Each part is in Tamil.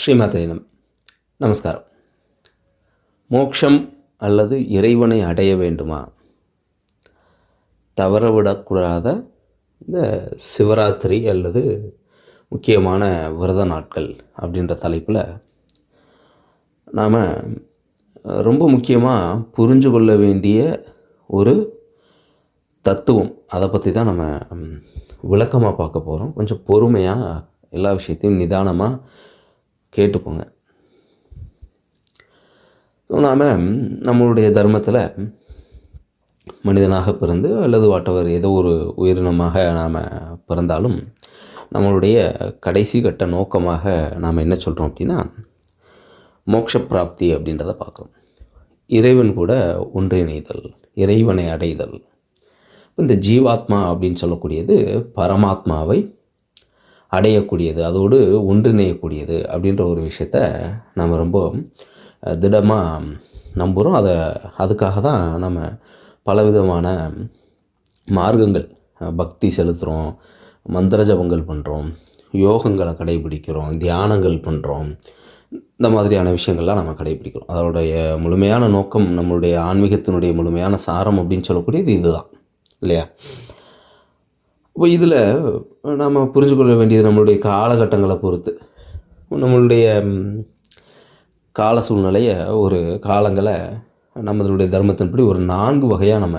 ஸ்ரீமாத்ரே நமஸ்காரம். மோக்ஷம் அல்லது இறைவனை அடைய வேண்டுமா? தவறவிடக்கூடாத இந்த சிவராத்திரி அல்லது முக்கியமான விரத நாட்கள் அப்படின்ற தலைப்பில் நாம் ரொம்ப முக்கியமாக புரிஞ்சு கொள்ள வேண்டிய ஒரு தத்துவம், அதை பற்றி தான் நம்ம விளக்கமாக பார்க்க போகிறோம். கொஞ்சம் பொறுமையாக எல்லா விஷயத்தையும் நிதானமாக கேட்டுப்போங்க. நாம் நம்மளுடைய தர்மத்தில் மனிதனாக பிறந்து அல்லது வாட்டவர் ஏதோ ஒரு உயிரினமாக நாம் பிறந்தாலும் நம்மளுடைய கடைசி கட்ட நோக்கமாக நாம் என்ன சொல்கிறோம் அப்படின்னா மோட்ச பிராப்தி அப்படின்றத பார்க்குறோம். இறைவன் கூட ஒன்றிணைதல், இறைவனை அடைதல். இந்த ஜீவாத்மா அப்படின்னு சொல்லக்கூடியது பரமாத்மாவை அடையக்கூடியது, அதோடு ஒன்றிணையக்கூடியது அப்படின்ற ஒரு விஷயத்த நம்ம ரொம்ப திடமாக நம்புகிறோம். அதுக்காக தான் நம்ம பலவிதமான மார்க்கங்கள், பக்தி செலுத்துகிறோம், மந்திர ஜபங்கள் பண்ணுறோம், யோகங்களை கடைபிடிக்கிறோம், தியானங்கள் பண்ணுறோம். இந்த மாதிரியான விஷயங்கள்லாம் நம்ம கடைபிடிக்கிறோம். அதோடைய முழுமையான நோக்கம், நம்மளுடைய ஆன்மீகத்தினுடைய முழுமையான சாரம் அப்படின்னு சொல்லக்கூடியது இதுதான், இல்லையா? இப்போ இதில் நாம் புரிஞ்சு கொள்ள வேண்டியது நம்மளுடைய காலகட்டங்களை பொறுத்து, நம்மளுடைய கால சூழ்நிலையை, ஒரு காலங்களை நம்மளுடைய தர்மத்தின்படி ஒரு 4 வகையாக நம்ம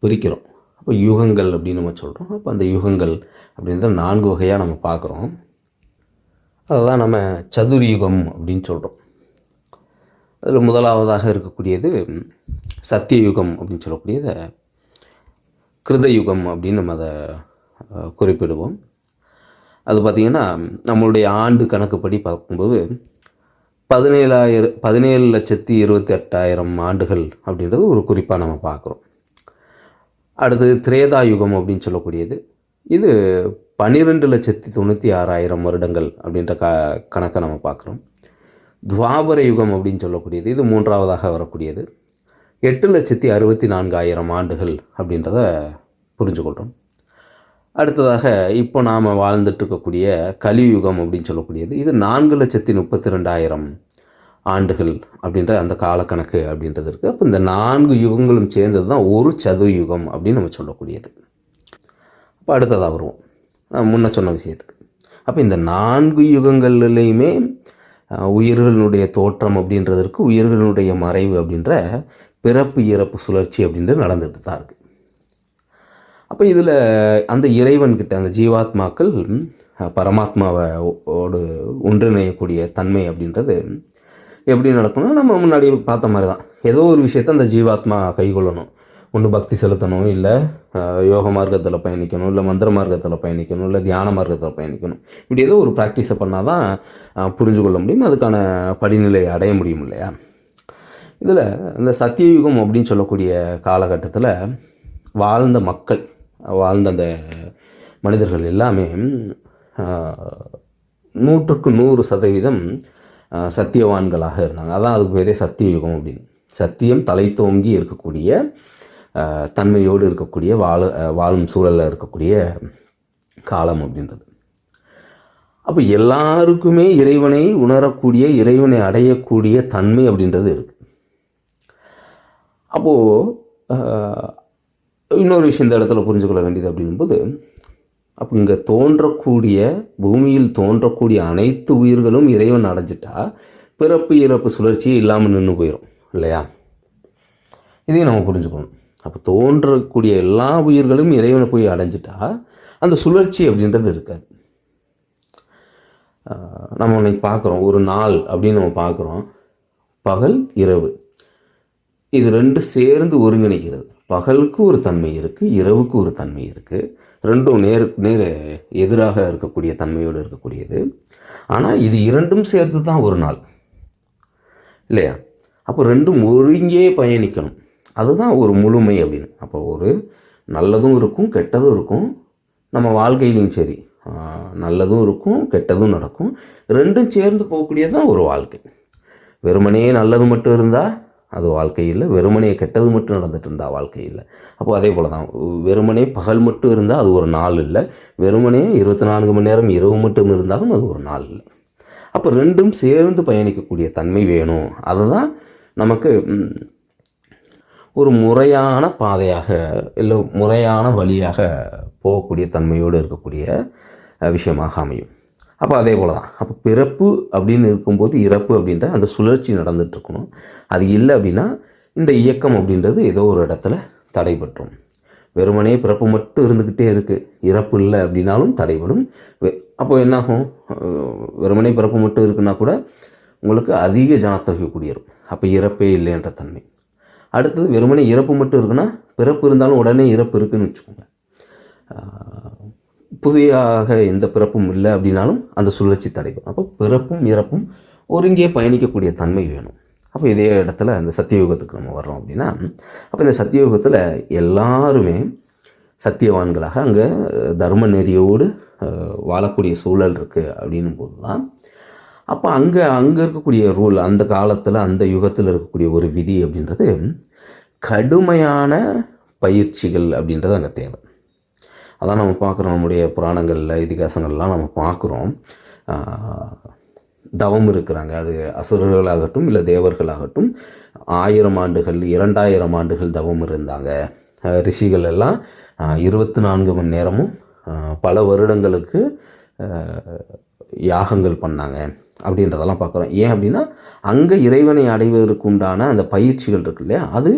பிரிக்கிறோம். அப்போ யுகங்கள் அப்படின்னு நம்ம சொல்கிறோம். அப்போ அந்த யுகங்கள் அப்படின்ற 4 வகையாக நம்ம பார்க்குறோம். அதை தான் நம்ம சதுர்யுகம் அப்படின்னு சொல்கிறோம். அதில் முதலாவதாக இருக்கக்கூடியது சத்தியயுகம் அப்படின்னு சொல்லக்கூடியதை கிருதயுகம் அப்படின்னு நம்ம அதை குறிப்பிடுவோம். அது பார்த்திங்கன்னா நம்மளுடைய ஆண்டு கணக்குப்படி பார்க்கும்போது 17,28,000 ஆண்டுகள் அப்படின்றது ஒரு குறிப்பாக நம்ம பார்க்குறோம். அடுத்து திரேதாயுகம் அப்படின்னு சொல்லக்கூடியது, இது 12,96,000 வருடங்கள் அப்படின்ற கணக்கை நம்ம பார்க்குறோம். துவாபர யுகம் அப்படின்னு சொல்லக்கூடியது, இது 3ஆவதாக வரக்கூடியது, 8,64,000 ஆண்டுகள் அப்படின்றத புரிஞ்சுக்கொள்கிறோம். அடுத்ததாக இப்போ நாம் வாழ்ந்துட்டுருக்கக்கூடிய கலியுகம் அப்படின்னு சொல்லக்கூடியது, இது 4,32,000 ஆண்டுகள் அப்படின்ற அந்த காலக்கணக்கு அப்படின்றது இருக்குது. அப்போ இந்த 4 யுகங்களும் சேர்ந்தது தான் ஒரு சதுர்யுகம் அப்படின்னு நம்ம சொல்லக்கூடியது. அப்போ அடுத்ததாக வருவோம் முன்ன சொன்ன விஷயத்துக்கு. அப்போ இந்த 4 யுகங்கள்லேயுமே உயிர்களுடைய தோற்றம் அப்படின்றதற்கு, உயிர்களுடைய மறைவு அப்படின்ற பிறப்பு இறப்பு சுழற்சி அப்படின்றது நடந்துட்டு தான் இருக்குது. அப்போ இதில் அந்த இறைவன்கிட்ட, அந்த ஜீவாத்மாக்கள் பரமாத்மாவோடு ஒன்றிணையக்கூடிய தன்மை அப்படின்றது எப்படி நடக்கணும்னா, நம்ம முன்னாடி பார்த்த மாதிரி தான். ஏதோ ஒரு விஷயத்தை அந்த ஜீவாத்மா கைக்கொள்ளணும். ஒன்று பக்தி செலுத்தணும், இல்லை யோக மார்க்கத்தில் பயணிக்கணும், இல்லை மந்திர மார்க்கத்தில் பயணிக்கணும், இல்லை தியான மார்க்கத்தில் பயணிக்கணும். இப்படி ஏதோ ஒரு ப்ராக்டிஸை பண்ணால் தான் புரிஞ்சு கொள்ள முடியும், அதுக்கான படிநிலையை அடைய முடியும், இல்லையா? இதில் இந்த சத்தியயுகம் அப்படின்னு சொல்லக்கூடிய காலகட்டத்தில் வாழ்ந்த மக்கள், வாழ்ந்த அந்த மனிதர்கள் எல்லாமே 100க்கு 100% சத்தியவான்களாக இருந்தாங்க. அதான் அதுக்கு பேரே சத்தியயுகம் அப்படின்னு. சத்தியம் தலை தோங்கி இருக்கக்கூடிய, தன்மையோடு இருக்கக்கூடிய, வாழும் சூழலில் இருக்கக்கூடிய காலம் அப்படின்றது. அப்போ எல்லாருக்குமே இறைவனை உணரக்கூடிய, இறைவனை அடையக்கூடிய தன்மை அப்படின்றது இருக்குது. அப்போது இன்னொரு விஷயம் இந்த இடத்துல புரிஞ்சுக்கொள்ள வேண்டியது அப்படிங்கும்போது, அப்போ இங்கே தோன்றக்கூடிய, பூமியில் தோன்றக்கூடிய அனைத்து உயிர்களும் இறைவன் அடைஞ்சிட்டா பிறப்பு இறப்பு சுழற்சியே இல்லாமல் நின்று போயிடும், இல்லையா? இதையும் நம்ம புரிஞ்சுக்கணும். அப்போ தோன்றக்கூடிய எல்லா உயிர்களும் இறைவனை போய் அடைஞ்சிட்டா அந்த சுழற்சி அப்படின்றது இருக்காது. நம்ம இன்னைக்கு பார்க்குறோம், ஒரு நாள் அப்படின்னு நம்ம பார்க்குறோம், பகல் இரவு, இது 2 சேர்ந்து ஒருங்கிணைக்கிறது. பகலுக்கு ஒரு தன்மை இருக்குது, இரவுக்கு ஒரு தன்மை இருக்குது. ரெண்டும் நேர் எதிராக இருக்கக்கூடிய தன்மையோடு இருக்கக்கூடியது. ஆனால் இது 2ம் சேர்த்து தான் ஒரு நாள், இல்லையா? அப்போ 2ம் ஒருங்கே பயணிக்கணும், அதுதான் ஒரு முழுமை அப்படின்னு. அப்போ ஒரு நல்லதும் இருக்கும், கெட்டதும் இருக்கும். நம்ம வாழ்க்கையிலையும் சரி, நல்லதும் இருக்கும், கெட்டதும் நடக்கும். 2ம் சேர்ந்து போகக்கூடியது தான் ஒரு வாழ்க்கை. வெறுமனே நல்லது மட்டும் இருந்தால் அது வாழ்க்கை இல்லை, வெறுமனே கெட்டது மட்டும் நடந்துட்டு இருந்தால் வாழ்க்கை இல்லை. அப்போ அதே போல் தான், வெறுமனே பகல் மட்டும் இருந்தால் அது ஒரு நாள் இல்லை, வெறுமனே 24 மணி நேரம் இரவு மட்டும் இருந்தாலும் அது ஒரு நாள் இல்லை. அப்போ ரெண்டும் சேர்ந்து பயணிக்கக்கூடிய தன்மை வேணும். அதுதான் நமக்கு ஒரு முறையான பாதையாக இல்லை முறையான வழியாக போகக்கூடிய தன்மையோடு இருக்கக்கூடிய விஷயமாக அமையும். அப்போ அதே போல் தான். அப்போ பிறப்பு அப்படின்னு இருக்கும்போது இறப்பு அப்படின்ற அந்த சுழற்சி நடந்துகிட்ருக்கணும். அது இல்லை அப்படின்னா இந்த இயக்கம் அப்படின்றது ஏதோ ஒரு இடத்துல தடைபற்றும். வெறுமனே பிறப்பு மட்டும் இருந்துக்கிட்டே இருக்குது, இறப்பு இல்லை அப்படின்னாலும் தடைபடும். அப்போ என்னாகும்? வெறுமனே பிறப்பு மட்டும் இருக்குன்னா கூட உங்களுக்கு அதிக ஜனத்தொகை குடியேறும். அப்போ இறப்பே இல்லைன்ற தன்மை. அடுத்தது வெறுமனே இறப்பு மட்டும் இருக்குன்னா, பிறப்பு இருந்தாலும் உடனே இறப்பு இருக்குதுன்னு வச்சுக்கோங்க. புதியாக எந்த பிறப்பும் இல்லை அப்படின்னாலும் அந்த சுழற்சி தடைபடும். அப்போ பிறப்பும் இறப்பும் ஒருங்கே பயணிக்கக்கூடிய தன்மை வேணும். அப்போ இதே இடத்துல இந்த சத்தியயுகத்துக்கு நம்ம வர்றோம் அப்படின்னா, அப்போ இந்த சத்தியயுகத்தில் எல்லாருமே சத்தியவான்களாக அங்கே தர்ம நெறியோடு வாழக்கூடிய சூழல் இருக்குது அப்படின்னும் போது தான் அப்போ அங்கே இருக்கக்கூடிய ரூல், அந்த காலத்தில் அந்த யுகத்தில் இருக்கக்கூடிய ஒரு விதி அப்படின்றது கடுமையான பயிற்சிகள் அப்படின்றது அங்கே தேவை. அதான் நம்ம பார்க்குறோம், நம்முடைய புராணங்களில் இதிகாசங்கள்லாம் நம்ம பார்க்குறோம். தவம் இருக்கிறாங்க, அது அசுரர்களாகட்டும் இல்லை தேவர்களாகட்டும் 1000 ஆண்டுகள் 2000 ஆண்டுகள் தவம் இருந்தாங்க. ரிஷிகள் எல்லாம் 24 மணி நேரமும் பல வருடங்களுக்கு யாகங்கள் பண்ணாங்க அப்படின்றதெல்லாம் பார்க்குறோம். ஏன் அப்படின்னா அங்கே இறைவனை அடைவதற்கு உண்டான அந்த பயிற்சிகள் இருக்கு இல்லையா, அது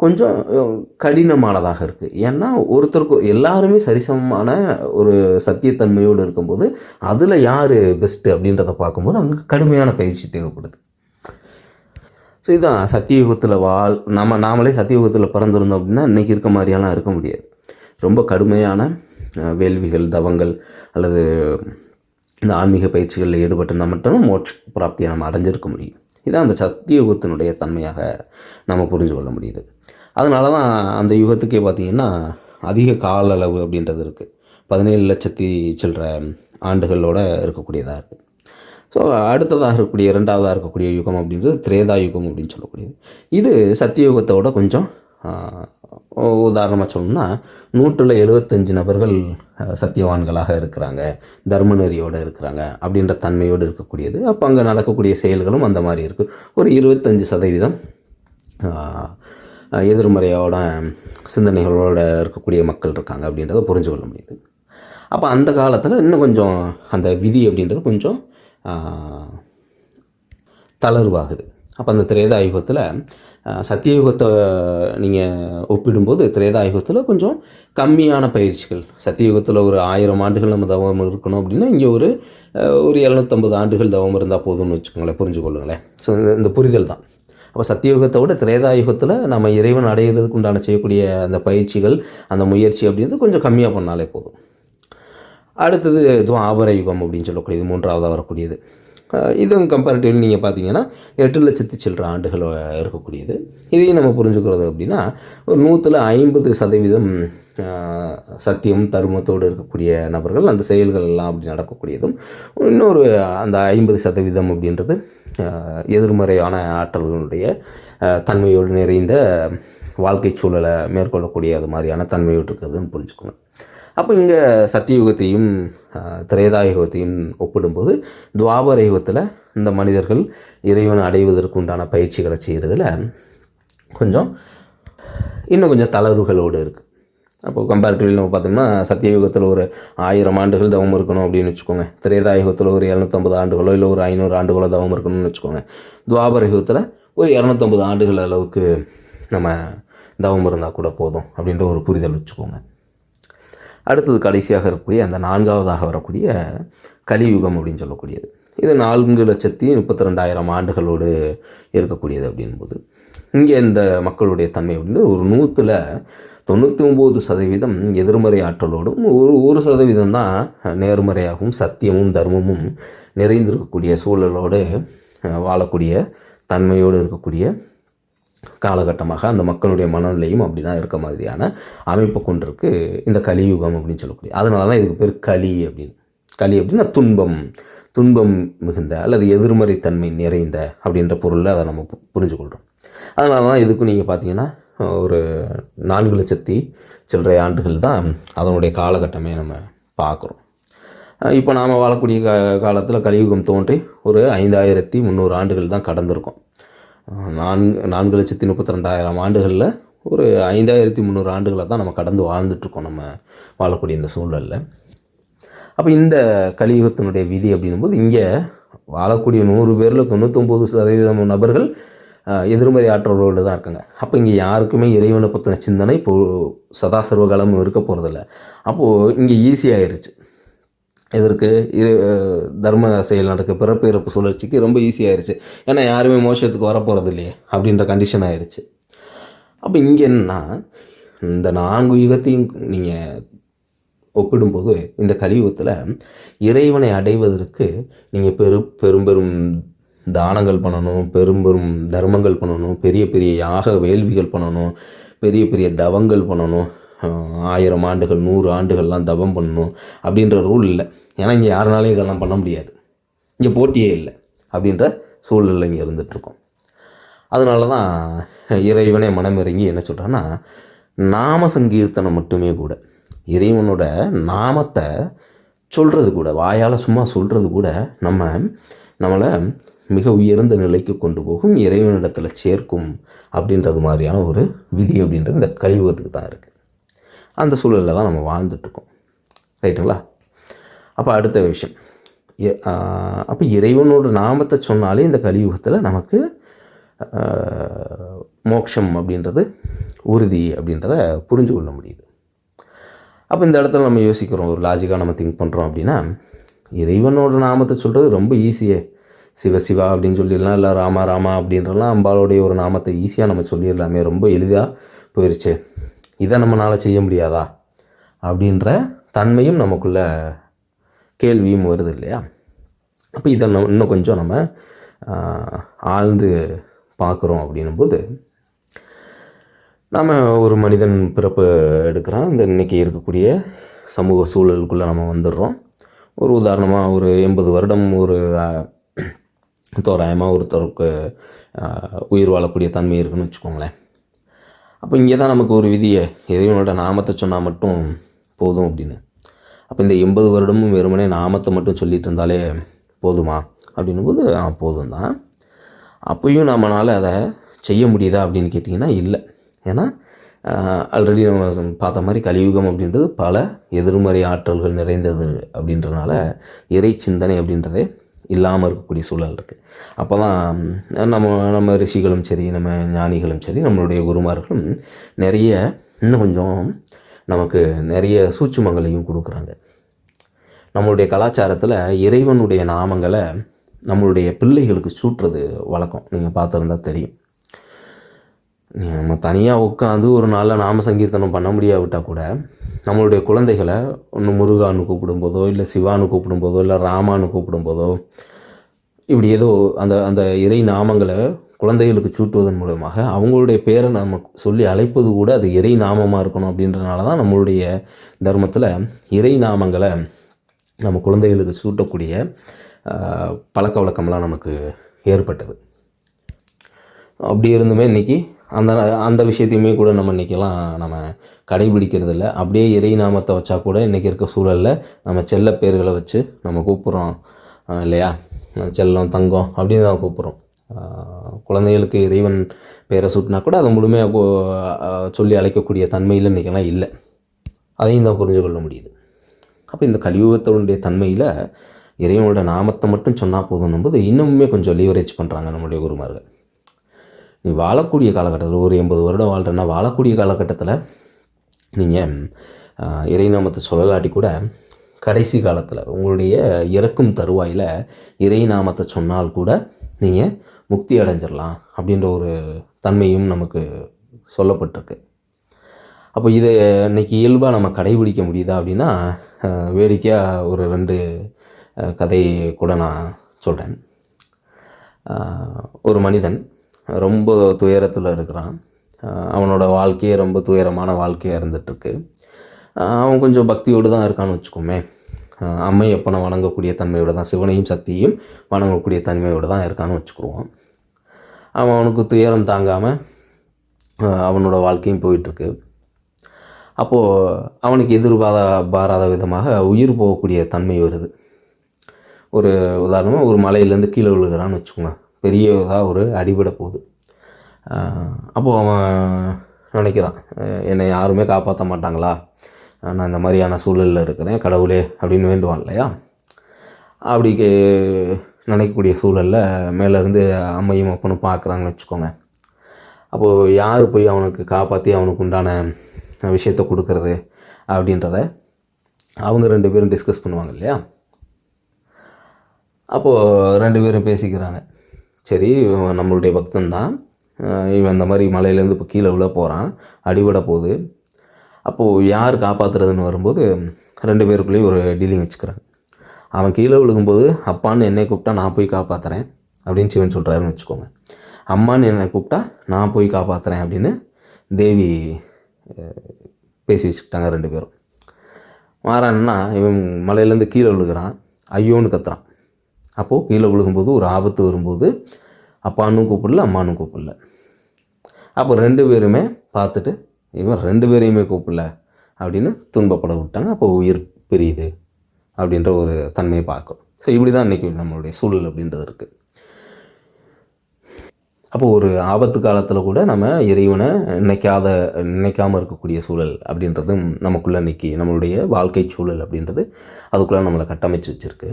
கொஞ்சம் கடினமானதாக இருக்குது. ஏன்னா ஒருத்தருக்கு எல்லாருமே சரிசமமான ஒரு சத்தியத்தன்மையோடு இருக்கும்போது அதில் யார் பெஸ்ட்டு அப்படின்றத பார்க்கும்போது அங்கே கடுமையான பயிற்சி தேவைப்படுது. ஸோ இதுதான் சத்தியயுகத்தில் நாமளே சத்தியயுகத்தில் பிறந்திருந்தோம் அப்படின்னா இன்றைக்கி இருக்க மாதிரியெல்லாம் இருக்க முடியாது. ரொம்ப கடுமையான வேள்விகள், தவங்கள் அல்லது இந்த ஆன்மீக பயிற்சிகளில் ஈடுபட்டிருந்தால் மட்டும்தான் மோட்ச பிராப்தியை நம்ம அடைஞ்சிருக்க முடியும். இதான் அந்த சத்தியயுகத்தினுடைய தன்மையாக நம்ம புரிஞ்சு கொள்ள முடியுது. அதனால தான் அந்த யுகத்துக்கே பார்த்திங்கன்னா அதிக கால அளவு அப்படின்றது இருக்குது. 17 லட்சத்தி சில்லற ஆண்டுகளோடு இருக்கக்கூடியதாக இருக்குது. ஸோ அடுத்ததாக இருக்கக்கூடிய 2வதாக இருக்கக்கூடிய யுகம் அப்படின்றது திரேதா யுகம் அப்படின்னு சொல்லக்கூடியது. இது சத்தியயுகத்தோட கொஞ்சம் உதாரணமாக சொல்லணும்னா 175 நபர்கள் சத்தியவான்களாக இருக்கிறாங்க, தர்ம நெறியோடு இருக்கிறாங்க அப்படின்ற தன்மையோடு இருக்கக்கூடியது. அப்போ அங்கே நடக்கக்கூடிய செயல்களும் அந்த மாதிரி இருக்குது. ஒரு 25% எதிர்மறையோட சிந்தனைகளோடு இருக்கக்கூடிய மக்கள் இருக்காங்க அப்படின்றத புரிஞ்சு கொள்ள முடியுது. அப்போ அந்த காலத்தில் இன்னும் கொஞ்சம் அந்த விதி அப்படின்றது கொஞ்சம் தளர்வாகுது. அப்போ அந்த திரேதாயுகத்தில் சத்தியயுகத்தை நீங்கள் ஒப்பிடும்போது திரேதாயுகத்தில் கொஞ்சம் கம்மியான பயிற்சிகள். சத்தியயுகத்தில் ஒரு 1000 ஆண்டுகள் நம்ம தவம் இருக்கணும் அப்படின்னா இங்கே ஒரு 750 ஆண்டுகள் தவம் இருந்தால் போதும்னு வச்சுக்கோங்களேன், புரிஞ்சு கொள்ளுங்களேன். ஸோ இந்த புரிதல் தான். அப்போ சத்தியயுகத்தை விட திரேதாயுகத்தில் நம்ம இறைவன் அடைகிறதுக்கு உண்டான செய்யக்கூடிய அந்த பயிற்சிகள், அந்த முயற்சி அப்படின்றது கொஞ்சம் கம்மியாக பண்ணாலே போதும். அடுத்தது துவாபர யுகம் அப்படின்னு சொல்லக்கூடியது 3வதாக வரக்கூடியது. இதுவும் கம்பேரிட்டிவ்லி நீங்கள் பார்த்தீங்கன்னா 8 லட்சத்தி சில்லற ஆண்டுகள் இருக்கக்கூடியது. இதையும் நம்ம புரிஞ்சுக்கிறது அப்படின்னா ஒரு 150% சத்தியம் தர்மத்தோடு இருக்கக்கூடிய நபர்கள் அந்த செயல்கள் எல்லாம் அப்படி நடக்கக்கூடியதும், இன்னொரு அந்த 50% அப்படின்றது எதிர்மறையான ஆற்றல்களுடைய தன்மையோடு நிறைந்த வாழ்க்கை சூழலை மேற்கொள்ளக்கூடிய அது மாதிரியான தன்மையோடு இருக்கிறதுன்னு புரிஞ்சுக்கணும். அப்போ இங்கே சத்தியுகத்தையும் திரேதாயுகத்தையும் ஒப்பிடும்போது துவாபர யுகத்தில் இந்த மனிதர்கள் இறைவனை அடைவதற்கு உண்டான பயிற்சிகளை செய்கிறதுல இன்னும் கொஞ்சம் தளர்வுகளோடு இருக்குது. அப்போது கம்பேரிட்டிவ்லி நம்ம பார்த்தோம்னா சத்தியயுகத்தில் ஒரு 1000 ஆண்டுகள் தவம் இருக்கணும் அப்படின்னு வச்சுக்கோங்க. திரேதாயுகத்தில் ஒரு 750 ஆண்டுகளோ இல்லை ஒரு 500 ஆண்டுகளோ தவம் இருக்கணும்னு வச்சுக்கோங்க. துவாபர யுகத்தில் ஒரு 250 ஆண்டுகள் அளவுக்கு நம்ம தவம் இருந்தால் கூட போதும் அப்படின்ற ஒரு புரிதல் வச்சுக்கோங்க. அடுத்தது கடைசியாக இருக்கக்கூடிய அந்த 4வதாக வரக்கூடிய கலியுகம் அப்படின்னு சொல்லக்கூடியது. இது 4,32,000 ஆண்டுகளோடு இருக்கக்கூடியது அப்படின்போது இங்கே இந்த மக்களுடைய தன்மை அப்படின்னு ஒரு 99% எதிர்மறை ஆற்றலோடும் 1% தான் நேர்மறையாகவும் சத்தியமும் தர்மமும் நிறைந்திருக்கக்கூடிய சூழலோடு வாழக்கூடிய தன்மையோடு இருக்கக்கூடிய காலகட்டமாக அந்த மக்களுடைய மனநிலையும் அப்படி தான் இருக்க மாதிரியான அமைப்பை கொண்டிருக்கு இந்த கலியுகம் அப்படின்னு சொல்லக்கூடிய. அதனால தான் இதுக்கு பேர் களி அப்படின்னு. களி அப்படின்னா துன்பம் மிகுந்த அல்லது எதிர்மறை தன்மை நிறைந்த அப்படின்ற பொருளில் அதை நம்ம புரிஞ்சுக்கொள்கிறோம். அதனால தான் இதுக்கும் நீங்கள் பார்த்தீங்கன்னா ஒரு 4 லட்சத்தி சில்லறை ஆண்டுகள் தான் அதனுடைய காலகட்டமே நம்ம பார்க்குறோம். இப்போ நாம் வாழக்கூடிய காலத்தில் கலியுகம் தோன்றி ஒரு 5300 ஆண்டுகள் தான் கடந்திருக்கும். 4,32,000 ஆண்டுகளில் ஒரு 5300 ஆண்டுகளை தான் நம்ம கடந்து வாழ்ந்துட்டுருக்கோம் நம்ம வாழக்கூடிய இந்த சூழலில். அப்போ இந்த கலியுகத்தினுடைய விதி அப்படின்னும்போது இங்கே வாழக்கூடிய 100 பேரில் 99% நபர்கள் எதிர்மறை ஆற்றலோடு தான் இருக்காங்க. அப்போ இங்கே யாருக்குமே இறைவனை பற்றின சிந்தனை இப்போது சதாசர்வ காலமும் இருக்க போகிறதில்ல. அப்போது இங்கே ஈஸியாகிருச்சு. இதற்கு தர்ம செயல் நடக்க பிறப்பு இறப்பு சுழற்சிக்கு ரொம்ப ஈஸியாகிருச்சு. ஏன்னா யாருமே மோட்சத்துக்கு வரப்போகிறது இல்லையே அப்படின்ற கண்டிஷன் ஆயிடுச்சு. அப்போ இங்கே என்னன்னா, இந்த 4 யுகத்தையும் நீங்கள் ஒப்பிடும்போது இந்த கலியுகத்தில் இறைவனை அடைவதற்கு நீங்கள் பெரும் தானங்கள் பண்ணணும், பெரும் தர்மங்கள் பண்ணணும், பெரிய பெரிய யாக வேள்விகள் பண்ணணும், பெரிய பெரிய தவங்கள் பண்ணணும், 1000 ஆண்டுகள் 100 ஆண்டுகள்லாம் தவம் பண்ணணும் அப்படின்ற ரூல் இல்லை. ஏன்னா இங்கே யாருனாலையும் இதெல்லாம் பண்ண முடியாது. இங்கே போட்டியே இல்லை அப்படின்ற சூழலில் இங்கே இருந்துகிட்ருக்கோம். அதனால தான் இறைவனே மனமிறங்கி என்ன சொல்கிறான்னா, நாம சங்கீர்த்தனம் மட்டுமே கூட, இறைவனோட நாமத்தை சொல்கிறது கூட, வாயால் சும்மா சொல்கிறது கூட நம்மளை மிக உயர்ந்த நிலைக்கு கொண்டு போகும், இறைவனிடத்தில் சேர்க்கும் அப்படின்றது மாதிரியான ஒரு விதி அப்படின்றது இந்த கலியுகத்துக்கு தான் இருக்குது. அந்த சூழலில் தான் நம்ம வாழ்ந்துட்டுருக்கோம். ரைட்டுங்களா? அப்போ அடுத்த விஷயம், அப்போ இறைவனோட நாமத்தை சொன்னாலே இந்த கலியுகத்தில் நமக்கு மோட்சம் அப்படின்றது உறுதி அப்படின்றத புரிஞ்சு கொள்ள முடியுது. அப்போ இந்த இடத்துல நம்ம யோசிக்கிறோம், ஒரு லாஜிக்காக நம்ம திங்க் பண்ணுறோம் அப்படின்னா, இறைவனோட நாமத்தை சொல்கிறது ரொம்ப ஈஸியே. சிவசிவா அப்படின்னு சொல்லிடலாம், இல்லை ராமா ராமா அப்படின்றலாம் அம்பாளுடைய ஒரு நாமத்தை ஈஸியாக நம்ம சொல்லிடலாமே, ரொம்ப எளிதாக போயிடுச்சு, இதை நம்மளால் செய்ய முடியாதா அப்படின்ற தன்மையும் நமக்குள்ள கேள்வியும் வருது இல்லையா? அப்போ இதை இன்னும் கொஞ்சம் நம்ம ஆழ்ந்து பார்க்குறோம் அப்படின்னும்போது, நாம் ஒரு மனிதன் பிறப்பு எடுக்கிறான். இந்த இன்றைக்கி இருக்கக்கூடிய சமூக சூழலுக்குள்ளே நம்ம வந்துடுறோம். ஒரு உதாரணமாக ஒரு 80 வருடம் ஒரு தோராயமாக ஒருத்தருக்கு உயிர் வாழக்கூடிய தன்மை இருக்குன்னு வச்சுக்கோங்களேன். அப்போ இங்கே தான் நமக்கு ஒரு விதியை, இறைவனோட நாமத்தை சொன்னால் மட்டும் போதும் அப்படின்னு. அப்போ இந்த 80 வருடமும் வெறுமனே நாமத்தை மட்டும் சொல்லிட்டு இருந்தாலே போதுமா அப்படின்னும்போது போதும் தான். அப்போயும் நம்மளால் அதை செய்ய முடியுதா அப்படின்னு கேட்டிங்கன்னா இல்லை. ஏன்னா ஆல்ரெடி நம்ம பார்த்த மாதிரி கலியுகம் அப்படின்றது பல எதிர்மறை ஆற்றல்கள் நிறைந்தது அப்படின்றதுனால இறை சிந்தனை அப்படின்றதே இல்லாமல் இருக்கக்கூடிய சூழல் இருக்குது. அப்போ தான் நம்ம ரிஷிகளும் சரி, நம்ம ஞானிகளும் சரி, நம்மளுடைய குருமார்களும் இன்னும் கொஞ்சம் நமக்கு நிறைய சூட்சுமங்களையும் கொடுக்குறாங்க. நம்மளுடைய கலாச்சாரத்தில் இறைவனுடைய நாமங்களை நம்மளுடைய பிள்ளைகளுக்கு சூட்டுறது வழக்கம். நீங்கள் பார்த்துருந்தா தெரியும். நம்ம தனியாக உட்காந்து ஒரு நாளில் நாம சங்கீர்த்தனம் பண்ண முடியாவிட்டால் கூட நம்மளுடைய குழந்தைகளை ஒன்று முருகான்னு கூப்பிடும்போதோ, இல்லை சிவான்னு கூப்பிடும்போதோ, இல்லை ராமான்னு கூப்பிடும்போதோ, இப்படி ஏதோ அந்த இறை நாமங்களை குழந்தைகளுக்கு சூட்டுவதன் மூலமாக அவங்களுடைய பேரை நம்ம சொல்லி அழைப்பது கூட அது இறை நாமமாக இருக்கணும். அப்படின்றனால தான் நம்மளுடைய தர்மத்தில் இறை நாமங்களை நம்ம குழந்தைகளுக்கு சூட்டக்கூடிய பழக்க வழக்கம்லாம் நமக்கு ஏற்பட்டது. அப்படி இருந்துமே இன்றைக்கி அந்த விஷயத்தையுமே கூட நம்ம இன்றைக்கெல்லாம் நம்ம கடைபிடிக்கிறது இல்லை. அப்படியே இறை நாமத்தை வச்சா கூட இன்றைக்கி இருக்க சூழலில் நம்ம செல்ல பேர்களை வச்சு நம்ம கூப்பிட்றோம் இல்லையா? செல்லம், தங்கம் அப்படின்னு தான் கூப்பிட்றோம். குழந்தைகளுக்கு இறைவன் பேரை சூட்டினா கூட அதை முழுமையாக சொல்லி அழைக்கக்கூடிய தன்மையில் இன்றைக்கெல்லாம் இல்லை. அதையும் தான் புரிஞ்சு கொள்ள முடியுது. அப்போ இந்த கலியுகத்தினுடைய தன்மையில் இறைவனோட நாமத்தை மட்டும் சொன்னால் போதும்னும்போது இன்னுமே கொஞ்சம் லீவரேஜ் பண்ணுறாங்க நம்மளுடைய குருமார்கள். நீ வாழக்கூடிய காலகட்டத்தில் ஒரு 80 வருடம் வாழ்கிறேன்னா வாழக்கூடிய காலகட்டத்தில் நீங்கள் இறைநாமத்தை சொல்லலாட்டி கூட கடைசி காலத்தில் உங்களுடைய இறக்கும் தருவாயில் இறைநாமத்தை சொன்னால் கூட நீங்கள் முக்தி அடைஞ்சிடலாம் அப்படின்ற ஒரு தன்மையும் நமக்கு சொல்லப்பட்டிருக்கு. அப்போ இதை இன்றைக்கி இயல்பாக நம்ம கடைபிடிக்க முடியுதா அப்படின்னா, வேடிக்கையாக ஒரு 2 கதை கூட நான் சொல்கிறேன். ஒரு மனிதன் ரொம்ப துயரத்தில் இருக்கிறான். அவனோட வாழ்க்கையே ரொம்ப துயரமான வாழ்க்கையாக இருந்துகிட்ருக்கு. அவன் கொஞ்சம் பக்தியோடு தான் இருக்கான்னு வச்சுக்கோமே. அம்மை அப்பனை வணங்கக்கூடிய தன்மையோடு தான், சிவனையும் சக்தியையும் வணங்கக்கூடிய தன்மையோடு தான் இருக்கான்னு வச்சுக்குருவான். அவனுக்கு துயரம் தாங்காமல் அவனோட வாழ்க்கையும் போயிட்டுருக்கு. அப்போது அவனுக்கு பாராத விதமாக உயிர் போகக்கூடிய தன்மை வருது. ஒரு உதாரணமாக ஒரு மலையிலேருந்து கீழே விழுகிறான்னு வச்சுக்கோங்க, பெரியதாக ஒரு அடிபட போகுது. அப்போது அவன் நினைக்கிறான், என்னை யாருமே காப்பாற்ற மாட்டாங்களா, நான் இந்த மாதிரியான சூழலில் இருக்கிறேன், கடவுளே அப்படின்னு வேண்டுவான் இல்லையா? அப்படி நினைக்கக்கூடிய சூழலில் மேலேருந்து அம்மையும் அப்பனும் பார்க்குறாங்கன்னு வச்சுக்கோங்க. அப்போது யார் போய் அவனுக்கு காப்பாற்றி அவனுக்கு உண்டான விஷயத்தை கொடுக்கறது அப்படின்றத அவங்க 2 பேரும் டிஸ்கஸ் பண்ணுவாங்க இல்லையா? அப்போது 2 பேரும் பேசிக்கிறாங்க. சரி, நம்மளுடைய பக்தன்தான், இவன் இந்த மாதிரி மலையிலேருந்து இப்போ கீழே விழ போகிறான், அடிபட போகுது. அப்போது யார் காப்பாற்றுறதுன்னு வரும்போது 2 பேருக்குள்ளேயும் ஒரு டீலிங் வச்சுக்கிறாங்க. அவன் கீழே விழுகும்போது அப்பான்னு என்னை கூப்பிட்டா நான் போய் காப்பாற்றுறேன் அப்படின்னு சிவன் சொல்கிறாருன்னு வச்சுக்கோங்க. அம்மான்னு என்னை கூப்பிட்டா நான் போய் காப்பாற்றுறேன் அப்படின்னு தேவி பேசி வச்சுக்கிட்டாங்க 2 பேரும். மாறான்னா இவன் மலையிலேருந்து கீழே விழுகிறான், ஐயோன்னு கத்துறான். அப்போது கீழே விழுகும்போது ஒரு ஆபத்து வரும்போது அப்பானும் கூப்பிடல, அம்மானும் கூப்பிடல. அப்போ 2 பேருமே பார்த்துட்டு இவன் 2 பேரையுமே கூப்பிடல அப்படின்னு துன்பப்பட விட்டாங்க. அப்போ உயிர் பிரியுது அப்படின்ற ஒரு தன்மையை பார்க்கும். ஸோ இப்படி தான் இன்றைக்கி நம்மளுடைய சூழல் அப்படின்றது இருக்குது. அப்போ ஒரு ஆபத்து காலத்தில் கூட நம்ம இறைவனை நினைக்காமல் இருக்கக்கூடிய சூழல் அப்படின்றதும் நமக்குள்ளே இன்றைக்கி நம்மளுடைய வாழ்க்கை சூழல் அப்படின்றது அதுக்குள்ளே நம்மளை கட்டமைச்சு வச்சுருக்கு.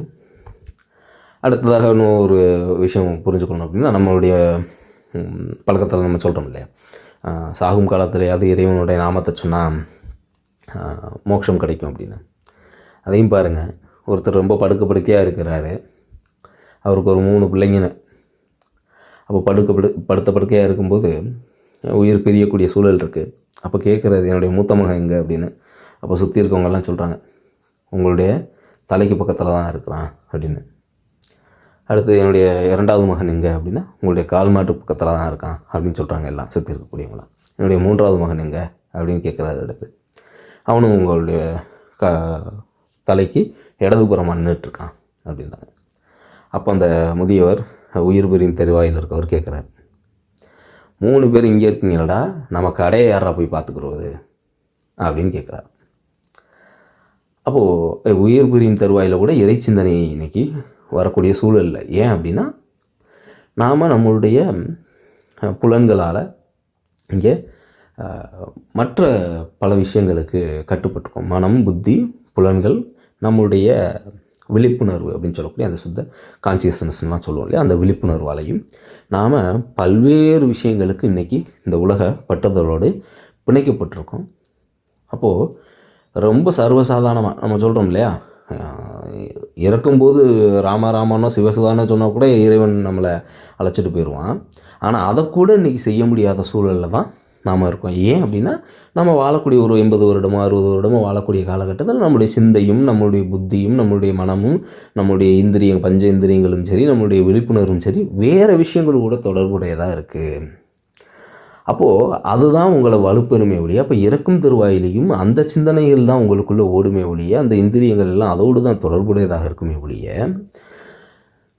அடுத்ததாக இன்னும் ஒரு விஷயம் புரிஞ்சுக்கணும் அப்படின்னா, நம்மளுடைய பழக்கத்தில் நம்ம சொல்கிறோம் இல்லையா, சாகும் காலத்திலேயாவது இறைவனுடைய நாமத்தை சொன்னால் மோட்சம் கிடைக்கும் அப்படின்னு. அதையும் பாருங்கள், ஒருத்தர் ரொம்ப படுக்கையாக இருக்கிறாரு, அவருக்கு ஒரு 3 பிள்ளைங்கன்னு. அப்போ படுத்த படுக்கையாக இருக்கும்போது உயிர் பிரியக்கூடிய சூழல் இருக்குது. அப்போ கேட்குறாரு, என்னுடைய மூத்த மகன் எங்கே அப்படின்னு. அப்போ சுற்றி இருக்கவங்கெல்லாம் சொல்கிறாங்க, உங்களுடைய தலைக்கு பக்கத்தில் தான் இருக்கிறான் அப்படின்னு. அடுத்து, என்னுடைய 2வது மகன் எங்கே அப்படின்னா, உங்களுடைய கால் மாட்டு பக்கத்தில் தான் இருக்கான் அப்படின்னு சொல்கிறாங்க எல்லாம் சுற்றி இருக்கக்கூடியவங்களாம். என்னுடைய 3வது மகன் எங்கே அப்படின்னு கேட்குறாரு. அடுத்து, அவனும் உங்களுடைய தலைக்கு இடதுபுறமாக நின்றுட்டுருக்கான் அப்படின்றாங்க. அப்போ அந்த முதியவர் உயிர் பிரியும் தருவாயில் இருக்கவர் கேட்குறாரு, 3 பேர் இங்கே இருக்கீங்களடா, நம்ம கடையை யாரா போய் பார்த்துக்குறது அப்படின்னு கேட்குறாரு. அப்போது உயிர் பிரியும் தருவாயில் கூட இறை சிந்தனை இன்றைக்கி வரக்கூடிய சூழலில். ஏன் அப்படின்னா, நாம் நம்மளுடைய புலன்களால் இங்கே மற்ற பல விஷயங்களுக்கு கட்டுப்பட்டுருக்கோம். மனம், புத்தி, புலன்கள், நம்மளுடைய விழிப்புணர்வு அப்படின்னு சொல்லக்கூடிய அந்த சுத்த கான்சியஸ்னஸ்லாம் சொல்லுவோம் இல்லையா, அந்த விழிப்புணர்வாலையும் நாம் பல்வேறு விஷயங்களுக்கு இன்றைக்கி இந்த உலக பட்டுதலோடு பிணைக்கப்பட்டிருக்கோம். அப்போது ரொம்ப சர்வசாதாரணமாக நம்ம சொல்கிறோம் இல்லையா, இறக்கும்போது ராமானோ சிவசிவானோ சொன்னால் கூட இறைவன் நம்மளை அழைச்சிட்டு போயிடுவான். ஆனால் அதை கூட இன்றைக்கி செய்ய முடியாத சூழலில் தான் நாம் இருக்கோம். ஏன் அப்படின்னா, நம்ம வாழக்கூடிய ஒரு 80 வருடமோ 60 வருடமோ வாழக்கூடிய காலகட்டத்தில் நம்மளுடைய சிந்தையும் நம்மளுடைய புத்தியும் நம்மளுடைய மனமும் நம்மளுடைய பஞ்ச இந்திரியங்களும் சரி, நம்மளுடைய விழிப்புணர்வும் சரி, வேறு விஷயங்கள் கூட தொடர்புடையதாக இருக்குது. அப்போது அதுதான் உங்களை வலுப்பெருமை ஒழிய, அப்போ இறக்கும் தருவாயிலையும் அந்த சிந்தனைகள் தான் உங்களுக்குள்ளே ஓடுமே ஒழிய, அந்த இந்திரியங்கள் எல்லாம் அதோடு தான் தொடர்புடையதாக இருக்குமே ஒழிய,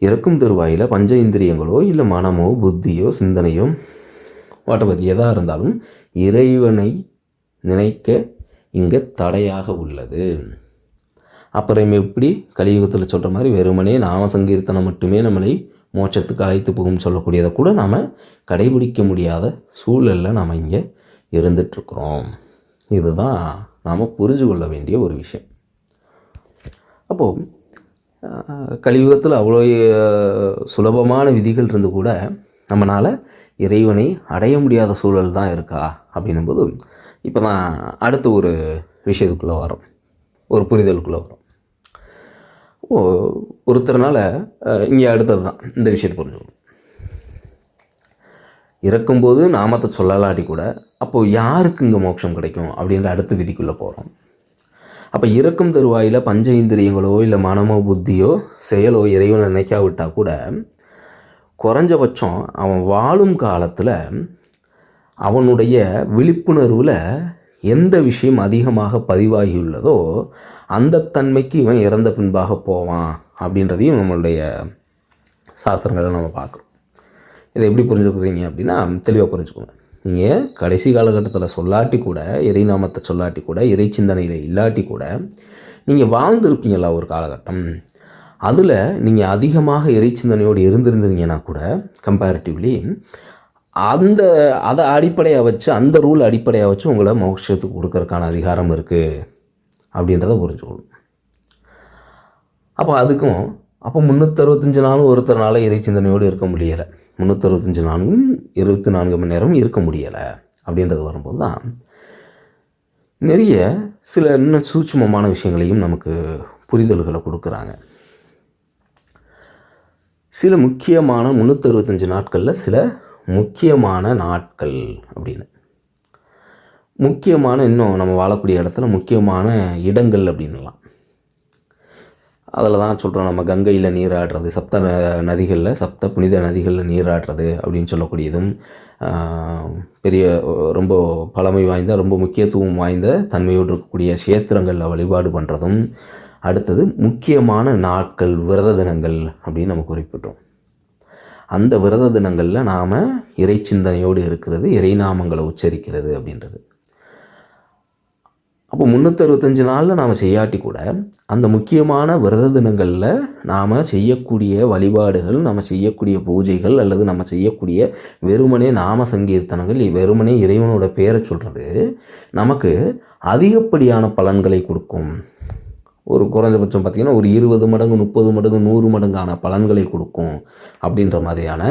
இறக்கும் தருவாயில் பஞ்ச இந்திரியங்களோ இல்லை மனமோ புத்தியோ சிந்தனையோ வாட்டவர் எதாக இருந்தாலும் இறைவனை நினைக்க இங்கே தடையாக உள்ளது. அப்புறம் எப்படி கலியுகத்தில் சொல்கிற மாதிரி வெறுமனே நாம சங்கீர்த்தனம் மட்டுமே நம்மளை மோட்சத்துக்கு அழைத்து போகும் சொல்லக்கூடியதை கூட நாம் கடைபிடிக்க முடியாத சூழலில் நாம் இங்கே இருந்துகிட்ருக்குறோம். இதுதான் நாம் புரிஞ்சு கொள்ள வேண்டிய ஒரு விஷயம். அப்போது கலியுகத்தில் அவ்வளோ சுலபமான விதிகள் இருந்து கூட நம்மளால் இறைவனை அடைய முடியாத சூழல் தான் இருக்கா அப்படின்னும்போது, இப்போ தான் அடுத்த ஒரு விஷயத்துக்குள்ளே வரோம், ஒரு புரிதலுக்குள்ளே வரும். ஒருத்தர்னால இங்கே அடுத்தது தான் இந்த விஷயத்தை புரிஞ்சுக்கணும். இறக்கும்போது நாமத்தை சொல்லலாட்டி கூட அப்போது யாருக்கு இங்கே மோட்சம் கிடைக்கும் அப்படின்ற அடுத்த விதிக்குள்ளே போகிறோம். அப்போ இறக்கும் தருவாயில் பஞ்ச இந்திரியங்களோ இல்லை மனமோ புத்தியோ செயலோ இறைவனை நினைக்காவிட்டால் கூட குறைஞ்சபட்சம் அவன் வாழும் காலத்தில் அவனுடைய விழிப்புணர்வில் எந்த விஷயம் அதிகமாக பதிவாகியுள்ளதோ அந்த தன்மைக்கு இவன் இறந்த பின்பாக போவான் அப்படின்றதையும் நம்மளுடைய சாஸ்திரங்களை நம்ம பார்க்குறோம். இதை எப்படி புரிஞ்சுக்கிறீங்க அப்படின்னா தெளிவாக புரிஞ்சுக்கோங்க. நீங்கள் கடைசி காலகட்டத்தில் சொல்லாட்டி கூட, இறைநாமத்தை சொல்லாட்டி கூட, இறை சிந்தனையில் இல்லாட்டி கூட நீங்கள் வாழ்ந்துருப்பீங்களா ஒரு காலகட்டம். அதில் நீங்கள் அதிகமாக இறை சிந்தனையோடு இருந்திருந்தீங்கன்னா கூட கம்பேரிட்டிவ்லி அதை அடிப்படையாக வச்சு, அந்த ரூல் அடிப்படையாக வச்சு உங்களை மோட்சத்துக்கு கொடுக்கறதுக்கான அதிகாரம் இருக்குது அப்படின்றத புரிஞ்சுக்கணும். அப்போ 365 நாளும் ஒருத்தர்னால இறை சிந்தனையோடு இருக்க முடியலை, 365 நாளும் 24 மணி நேரம் இருக்க முடியலை அப்படின்றது வரும்போது தான் நிறைய சில இன்னும் சூட்சுமமான விஷயங்களையும் நமக்கு புரிதல்களை கொடுக்குறாங்க. சில முக்கியமான 365 நாட்களில் சில முக்கியமான நாட்கள் அப்படின்னு, முக்கியமான இன்னும் நம்ம வாழக்கூடிய இடத்துல முக்கியமான இடங்கள் அப்படின்லாம். அதில் தான் சொல்கிறோம், நம்ம கங்கையில் நீராடுறது, சப்த புனித நதிகளில் நீராடுறது அப்படின்னு சொல்லக்கூடியதும், பெரிய ரொம்ப பழமை வாய்ந்த ரொம்ப முக்கியத்துவம் வாய்ந்த தன்மையோடு இருக்கக்கூடிய க்ஷேத்திரங்களில் வழிபாடு பண்ணுறதும். அடுத்தது முக்கியமான நாட்கள், விரத தினங்கள் அப்படின்னு நம்ம குறிப்பிட்டோம். அந்த விரத தினங்களில் நாம் இறை சிந்தனையோடு இருக்கிறது, இறைநாமங்களை உச்சரிக்கிறது அப்படின்றது. அப்போ 365 நாளில் நாம் செய்யாட்டி கூட அந்த முக்கியமான விரத தினங்களில் நாம் செய்யக்கூடிய வழிபாடுகள், நம்ம செய்யக்கூடிய பூஜைகள், அல்லது நம்ம செய்யக்கூடிய வெறுமனே நாம சங்கீர்த்தனங்கள், வெறுமனே இறைவனோட பேரை சொல்கிறது நமக்கு அதிகப்படியான பலன்களை கொடுக்கும். ஒரு குறைஞ்சபட்சம் பார்த்திங்கன்னா ஒரு 20 மடங்கு 30 மடங்கு 100 மடங்கான பலன்களை கொடுக்கும் அப்படின்ற மாதிரியான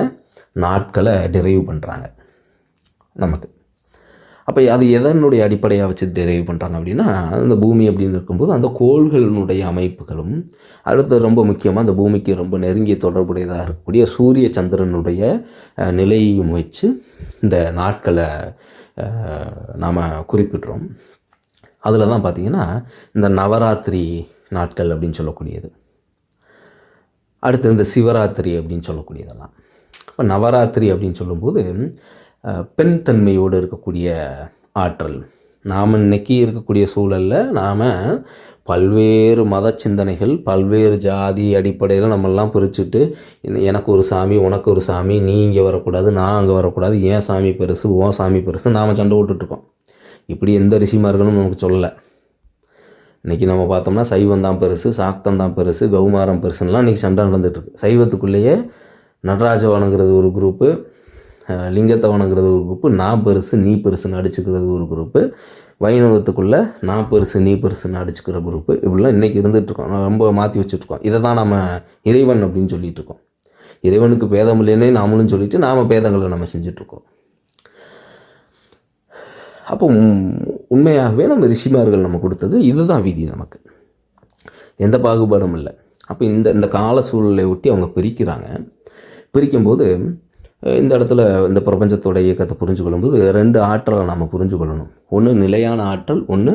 நாட்களை டிரைவ் பண்ணுறாங்க நமக்கு. அப்போ அது எதனுடைய அடிப்படையாக வச்சு டிரைவ் பண்ணுறாங்க அப்படின்னா, அந்த பூமி அப்படின்னு இருக்கும்போது அந்த கோள்களினுடைய அமைப்புகளும், அடுத்து ரொம்ப முக்கியமாக அந்த பூமிக்கு ரொம்ப நெருங்கிய தொடர்புடையதாக இருக்கக்கூடிய சூரிய சந்திரனுடைய நிலையையும் வச்சு இந்த நாட்களை நாம் குறிப்பிட்றோம். அதில் தான் பார்த்திங்கன்னா இந்த நவராத்திரி நாட்கள் அப்படின்னு சொல்லக்கூடியது, அடுத்து இந்த சிவராத்திரி அப்படின்னு சொல்லக்கூடியதெல்லாம். இப்போ நவராத்திரி அப்படின்னு சொல்லும்போது பெண் தன்மையோடு இருக்கக்கூடிய ஆற்றல். நாம் இன்றைக்கி இருக்கக்கூடிய சூழலில் நாம் பல்வேறு மத சிந்தனைகள், பல்வேறு ஜாதி அடிப்படையில் நம்மெல்லாம் பிரிச்சுட்டு, எனக்கு ஒரு சாமி, உனக்கு ஒரு சாமி, நீ இங்கே வரக்கூடாது, நான் அங்கே வரக்கூடாது, ஏன் சாமி பெருசு, உன் சாமி பெருசு, நாம் சண்டை விட்டுட்ருக்கோம். இப்படி எந்த ரிஷிமார்களும் நமக்கு சொல்லலை. இன்றைக்கி நம்ம பார்த்தோம்னா சைவம் தான் பெருசு, சாக்தம் தான் பெருசு, கௌமாரம் பெருசுன்னெலாம் இன்றைக்கி சண்டை நடந்துகிட்ருக்கு. சைவத்துக்குள்ளேயே நடராஜ வணங்குறது ஒரு குரூப்பு, லிங்கத்தை வணங்குறது ஒரு குரூப்பு, நான் பெருசு நீ பெருசுன்னு அடிச்சுக்கிறது ஒரு குரூப்பு, வைணவத்துக்குள்ளே நான் பெருசு நீ பெருசுன்னு அடிச்சுக்கிற குரூப்பு, இப்படிலாம் இன்றைக்கி இருந்துகிட்ருக்கோம். ரொம்ப மாற்றி வச்சுட்ருக்கோம். இதை தான் நம்ம இறைவன் அப்படின்னு சொல்லிகிட்ருக்கோம். இறைவனுக்கு பேதம் இல்லைன்னே நாமளும் சொல்லிவிட்டு நாம் பேதங்களை நம்ம செஞ்சிட்ருக்கோம். அப்போ உண்மையாகவே நம்ம ரிஷிமார்கள் நம்ம கொடுத்தது இதுதான் விதி, நமக்கு எந்த பாகுபாடும் இல்லை. அப்போ இந்த கால சூழலை ஒட்டி அவங்க பிரிக்கும்போது இந்த இடத்துல இந்த பிரபஞ்சத்தோட இயக்கத்தை புரிஞ்சு கொள்ளும்போது 2 ஆற்றலை நம்ம புரிஞ்சு கொள்ளணும். ஒன்று நிலையான ஆற்றல், ஒன்று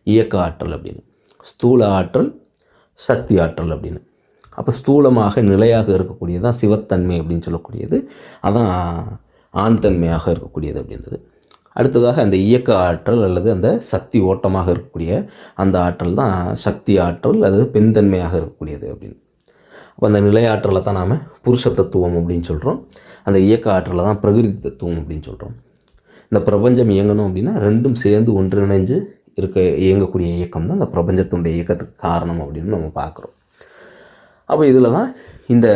இயக்க ஆற்றல் அப்படின்னு. ஸ்தூல ஆற்றல், சக்தி ஆற்றல் அப்படின்னு. அப்போ ஸ்தூலமாக நிலையாக இருக்கக்கூடியது தான் சிவத்தன்மை அப்படின்னு சொல்லக்கூடியது, அதான் ஆண் தன்மையாக இருக்கக்கூடியது அப்படின்றது. அடுத்ததாக அந்த இயக்க ஆற்றல் அல்லது அந்த சக்தி ஓட்டமாக இருக்கக்கூடிய அந்த ஆற்றல் தான் சக்தி ஆற்றல் அல்லது பெண் தன்மையாக இருக்கக்கூடியது அப்படின்னு. அப்போ அந்த நிலையாற்றலை தான் நாம் புருஷ தத்துவம் அப்படின்னு சொல்கிறோம். அந்த இயக்க ஆற்றலை தான் பிரகிருதி தத்துவம் அப்படின்னு சொல்கிறோம். இந்த பிரபஞ்சம் இயங்கணும் அப்படின்னா ரெண்டும் சேர்ந்து ஒன்றிணைஞ்சு இயங்கக்கூடிய இயக்கம் தான் இந்த பிரபஞ்சத்தினுடைய இயக்கத்துக்கு காரணம் அப்படின்னு நம்ம பார்க்குறோம். அப்போ இதில் தான் இந்த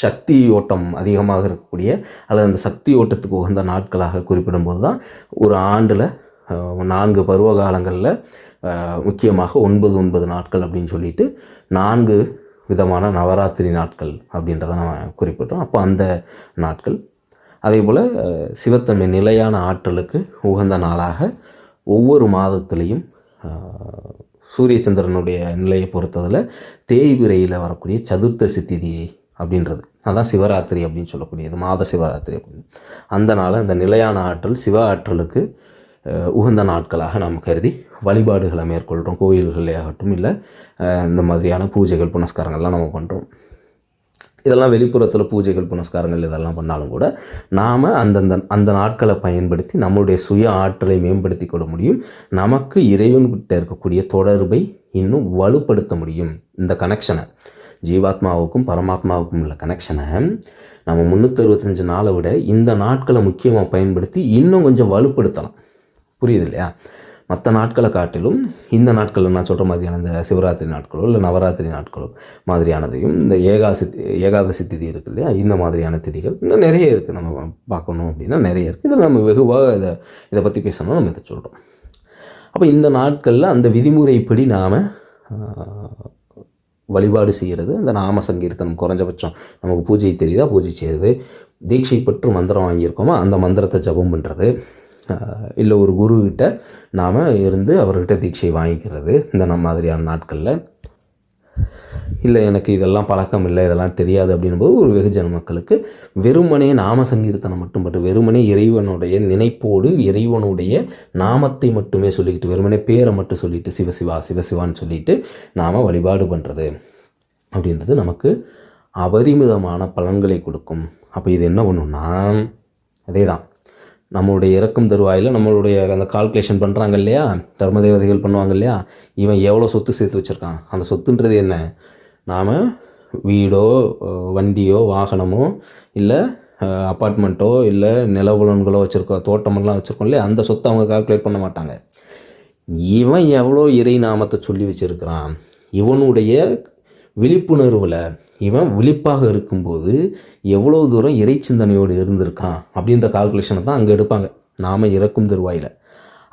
சக்தி ஓட்டம் அதிகமாக இருக்கக்கூடிய அல்லது அந்த சக்தி ஓட்டத்துக்கு உகந்த நாட்களாக குறிப்பிடும்போது தான் ஒரு ஆண்டில் 4 பருவ காலங்களில் முக்கியமாக 9 நாட்கள் அப்படின்னு சொல்லிட்டு 4 விதமான நவராத்திரி நாட்கள் அப்படின்றத நம்ம குறிப்பிட்டோம். அப்போ அந்த நாட்கள் அதே போல் சிவத்தன்மை நிலையான ஆற்றலுக்கு உகந்த நாளாக ஒவ்வொரு மாதத்துலேயும் சூரிய சந்திரனுடைய நிலையை பொறுத்ததில் தேய்பிரையில் வரக்கூடிய சதுர்த்தசி திதி அப்படின்றது அதான் சிவராத்திரி அப்படின்னு சொல்லக்கூடியது, மாத சிவராத்திரி அப்படின்னு. அந்த நாள் அந்த நிலையான ஆற்றல் சிவ ஆற்றலுக்கு உகந்த நாட்களாக நாம் கருதி வழிபாடுகளை மேற்கொள்கிறோம். கோயில்களே ஆகட்டும், இல்லை இந்த மாதிரியான பூஜைகள் புனஸ்காரங்கள்லாம் நம்ம பண்ணுறோம். இதெல்லாம் வெளிப்புறத்தில் பூஜைகள் புனஸ்காரங்கள் இதெல்லாம் பண்ணாலும் கூட நாம் அந்த நாட்களை பயன்படுத்தி நம்மளுடைய சுய ஆற்றலை மேம்படுத்தி கொள்ள முடியும். நமக்கு இறைவன்கிட்ட இருக்கக்கூடிய தொடர்பை இன்னும் வலுப்படுத்த முடியும். இந்த கனெக்ஷனை ஜீவாத்மாவுக்கும் பரமாத்மாவுக்கும் உள்ள கனெக்ஷனை நம்ம 365 நாளை விட இந்த நாட்களை முக்கியமாக பயன்படுத்தி இன்னும் கொஞ்சம் வலுப்படுத்தலாம். புரியுது இல்லையா? மற்ற நாட்களை காட்டிலும் இந்த நாட்களில் நான் சொல்கிற மாதிரியான இந்த சிவராத்திரி நாட்களோ இல்லை நவராத்திரி நாட்களோ மாதிரியானதையும் இந்த ஏகாதசி திதி இருக்குது இல்லையா, இந்த மாதிரியான திதிகள் இன்னும் நிறைய இருக்குது. நம்ம பார்க்கணும் அப்படின்னா நிறைய இருக்குது. இதில் நம்ம வெகுவாக இதை பற்றி பேசணும், நம்ம இதை சொல்கிறோம். அப்போ இந்த நாட்களில் அந்த விதிமுறைப்படி நாம் வழிபாடு செய்கிறது, அந்த நாம சங்கீர்த்தனம் குறைஞ்சபட்சம் நமக்கு பூஜை தெரியுதா பூஜை செய்கிறது, தீட்சை பற்று மந்திரம் வாங்கியிருக்கோமா அந்த மந்திரத்தை ஜபம் பண்ணுறது, இல்லை ஒரு குருக்கிட்ட நாம் இருந்து அவர்கிட்ட தீட்சை வாங்கிக்கிறது இந்த மாதிரியான நாட்களில். இல்லை எனக்கு இதெல்லாம் பழக்கம் இல்லை, இதெல்லாம் தெரியாது அப்படின்போது ஒரு வெகுஜன மக்களுக்கு வெறுமனே நாம சங்கீர்த்தனம் மட்டும் வெறுமனே இறைவனுடைய நினைப்போடு இறைவனுடைய நாமத்தை மட்டுமே சொல்லிக்கிட்டு வெறுமனே பேரை மட்டும் சொல்லிட்டு சிவசிவா சிவசிவான்னு சொல்லிட்டு நாம் வழிபாடு பண்ணுறது அப்படின்றது நமக்கு அபரிமிதமான பலன்களை கொடுக்கும். அப்போ இது என்ன பண்ணுன்னா, அதே தான் நம்மளுடைய இறக்கும் தருவாயில் நம்மளுடைய அந்த கால்குலேஷன் பண்ணுறாங்க இல்லையா, தர்ம தேவதைகள் பண்ணுவாங்க இல்லையா, இவன் எவ்வளோ சொத்து சேர்த்து வச்சுருக்கான், அந்த சொத்துன்றது என்ன, நாம் வீடோ வண்டியோ வாகனமோ இல்லை அப்பார்ட்மெண்ட்டோ இல்லை நிலவுலன்களோ வச்சுருக்கோம், தோட்டமெல்லாம் வச்சுருக்கோம் இல்லையா, அந்த சொத்தை அவங்க கால்குலேட் பண்ண மாட்டாங்க. இவன் எவ்வளோ இறை நாமத்தை சொல்லி வச்சுருக்கிறான், இவனுடைய விழிப்புணர்வில் இவன் விழிப்பாக இருக்கும்போது எவ்வளோ தூரம் இறை சிந்தனையோடு இருந்திருக்கான் அப்படின்ற கால்குலேஷனை தான் அங்கே எடுப்பாங்க நாம் இறக்கும் தருவாயில்.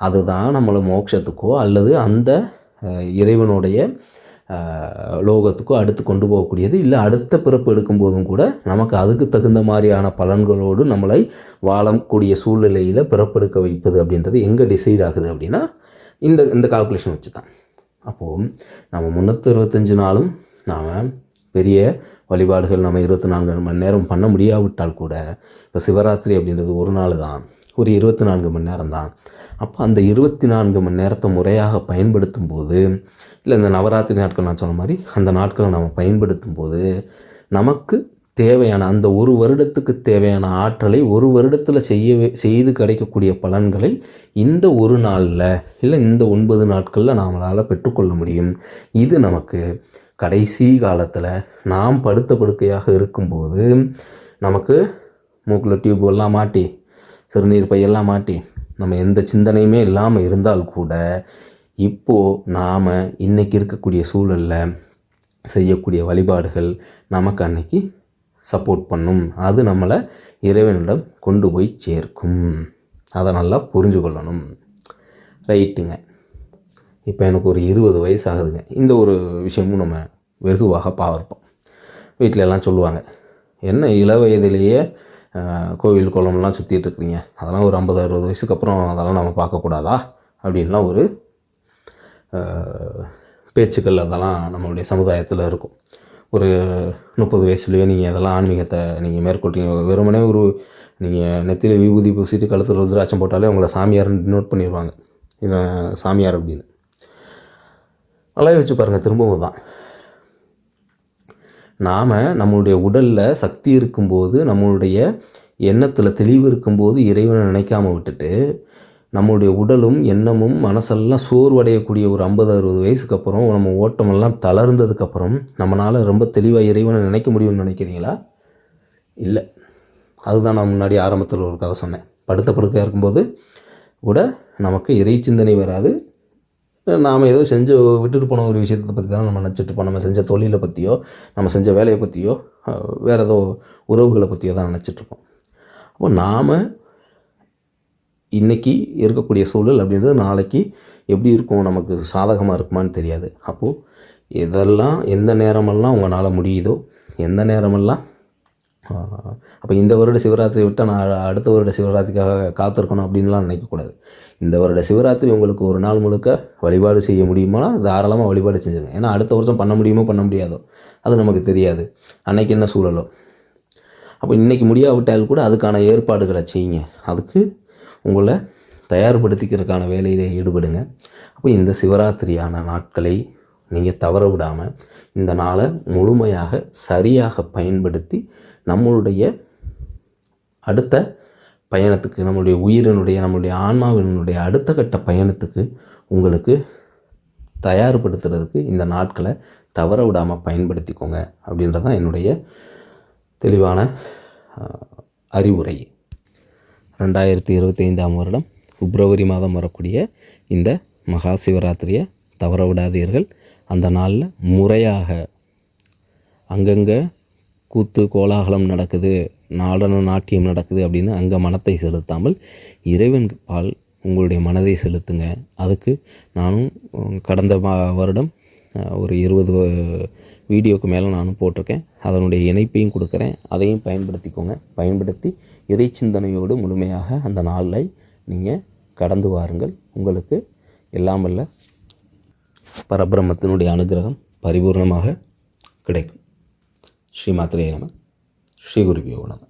அதுதான் நம்மளை மோட்சத்துக்கோ அல்லது அந்த இறைவனுடைய லோகத்துக்கோ அடுத்து கொண்டு போகக்கூடியது. இல்லை அடுத்த பிறப்பு எடுக்கும்போதும் கூட நமக்கு அதுக்கு தகுந்த மாதிரியான பலன்களோடு நம்மளை வாழக்கூடிய சூழ்நிலையில் பிறப்பெடுக்க வைப்பது அப்படின்றது எங்கே டிசைட் ஆகுது அப்படின்னா இந்த கால்குலேஷன் வச்சு தான். அப்போது நம்ம 365 நாளும் நாம் பெரிய வழிபாடுகள் நம்ம 24 மணி நேரம் பண்ண முடியாவிட்டால் கூட, இப்போ சிவராத்திரி அப்படின்றது ஒரு நாள் தான், ஒரு 24 மணி நேரம் தான். அப்போ அந்த 24 மணி நேரத்தை முறையாக பயன்படுத்தும் போது, இல்லை இந்த நவராத்திரி நாட்கள் நான் சொன்ன மாதிரி அந்த நாட்களை நம்ம பயன்படுத்தும் போது நமக்கு தேவையான அந்த ஒரு வருடத்துக்கு தேவையான ஆற்றலை ஒரு வருடத்தில் செய்து கிடைக்கக்கூடிய பலன்களை இந்த ஒரு நாளில் இல்லை இந்த 9 நாட்களில் நம்மளால் பெற்றுக்கொள்ள முடியும். இது நமக்கு கடைசி காலத்தில் நாம் படுத்த படுக்கையாக இருக்கும்போது நமக்கு மூக்கில் டியூப்லாம் மாட்டி சிறுநீர் பையெல்லாம் மாட்டி நம்ம எந்த சிந்தனையுமே இல்லாமல் இருந்தால் கூட இப்போது நாம் இன்றைக்கி இருக்கக்கூடிய சூழலில் செய்யக்கூடிய வழிபாடுகள் நமக்கு அன்னைக்கு சப்போர்ட் பண்ணும், அது நம்மளை இறைவனிடம் கொண்டு போய் சேர்க்கும். அதை நல்லா புரிஞ்சு கொள்ளணும். ரைட்டுங்க. இப்போ எனக்கு ஒரு 20 வயசு ஆகுதுங்க. இந்த ஒரு விஷயமும் நம்ம வெகுவாக பார்ப்போம். வீட்டில எல்லாம் சொல்லுவாங்க, என்ன இள வயதிலேயே கோவில் குளம்லாம் சுற்றிட்டு இருக்கிறீங்க, அதெல்லாம் ஒரு 50-60 வயசுக்கு அப்புறம் அதெல்லாம் நம்ம பார்க்கக்கூடாதா அப்படின்லாம் ஒரு பேச்சுக்கள் அதெல்லாம் நம்மளுடைய சமுதாயத்தில் இருக்கும். ஒரு 30 வயசுலேயே நீங்கள் அதெல்லாம் ஆன்மீகத்தை நீங்கள் மேற்கொள்கிறீங்க, வெறுமனே ஒரு நீங்கள் நெத்தியில் விபூதி பூசிட்டு கழுத்தில் ருத்ராட்சம் போட்டாலே உங்களை சாமியார்னு நோட் பண்ணிடுவாங்க, இவன் சாமியார் அப்படின்னு. நல்லா வச்சு பாருங்கள். திரும்பவும் தான் நாம் நம்மளுடைய உடலில் சக்தி இருக்கும்போது, நம்மளுடைய எண்ணத்தில் தெளிவு இருக்கும்போது இறைவனை நினைக்காமல் விட்டுட்டு நம்மளுடைய உடலும் எண்ணமும் மனசெல்லாம் சோர்வடையக்கூடிய ஒரு 50-60 வயசுக்கு அப்புறம் நம்ம ஓட்டமெல்லாம் தளர்ந்ததுக்கப்புறம் நம்மளால் ரொம்ப தெளிவாக இறைவனை நினைக்க முடியும்னு நினைக்கிறீங்களா? இல்லை. அதுதான் நான் முன்னாடி ஆரம்பத்தில் ஒரு கதை சொன்னேன். படுத்த படுக்கையாக இருக்கும்போது கூட நமக்கு இறை சிந்தனை வராது. நாம் ஏதோ செஞ்சு விட்டுட்டு போன ஒரு விஷயத்தை பற்றி தானே நம்ம நினச்சிட்ருப்போம். நம்ம செஞ்ச தொழிலை பற்றியோ நம்ம செஞ்ச வேலையை பற்றியோ வேறு ஏதோ உறவுகளை பற்றியோ தான் நினச்சிட்ருப்போம். அப்போ நாம் இன்றைக்கி இருக்கக்கூடிய சூழல் அப்படின்றது நாளைக்கு எப்படி இருக்கும், நமக்கு சாதகமாக இருக்குமான்னு தெரியாது. அப்போது இதெல்லாம் எந்த நேரமெல்லாம் உங்களால் முடியுதோ, எந்த நேரமெல்லாம் அப்போ இந்த வருட சிவராத்திரி விட்டால் நான் அடுத்த வருட சிவராத்திரிக்காக காத்திருக்கணும் அப்படின்லாம் நினைக்கக்கூடாது. இந்த வருட சிவராத்திரி உங்களுக்கு ஒரு நாள் முழுக்க வழிபாடு செய்ய முடியுமா, தாராளமாக வழிபாடு செஞ்சுருங்க. ஏன்னா அடுத்த வருஷம் பண்ண முடியுமோ பண்ண முடியாதோ அது நமக்கு தெரியாது, அன்னைக்கு என்ன சூழலோ. அப்போ இன்றைக்கி முடியாவிட்டால் கூட அதுக்கான ஏற்பாடுகளை செய்யுங்க, அதுக்கு உங்களை தயார்படுத்திக்கிறதுக்கான வேலையில் ஈடுபடுங்க. அப்போ இந்த சிவராத்திரியான நாட்களை நீங்கள் தவற விடாமல் இந்த நாளை முழுமையாக சரியாக பயன்படுத்தி நம்மளுடைய அடுத்த பயணத்துக்கு, நம்மளுடைய உயிரினுடைய நம்மளுடைய ஆன்மாவினுடைய அடுத்த கட்ட பயணத்துக்கு உங்களுக்கு தயார்படுத்துறதுக்கு இந்த நாட்களை தவற விடாமல் பயன்படுத்திக்கோங்க அப்படின்றது தான் என்னுடைய தெளிவான அறிவுரை. 2025ஆம் வருடம் பிப்ரவரி மாதம் வரக்கூடிய இந்த மகா சிவராத்திரியை தவற விடாதீர்கள். அந்த நாளில் முறையாக அங்கங்கே கூத்து கோலாகலம் நடக்குது, நாடன நாட்டியம் நடக்குது அப்படின்னு அங்கே மனத்தை செலுத்தாமல் இறைவன் பால் உங்களுடைய மனதை செலுத்துங்க. அதுக்கு நானும் கடந்த வருடம் ஒரு 20 வீடியோக்கு மேலே நானும் போட்டிருக்கேன். அதனுடைய இணைப்பையும் கொடுக்குறேன். அதையும் பயன்படுத்திக்கோங்க. பயன்படுத்தி இறை சிந்தனையோடு முழுமையாக அந்த நாளை நீங்கள் கடந்து வாருங்கள். உங்களுக்கு எல்லாம் வல்ல பரபிரம்மத்தினுடைய அனுகிரகம் பரிபூர்ணமாக கிடைக்கும். ஸ்ரீ மாத்ரே நம. ஸ்ரீ குருபியோ நம.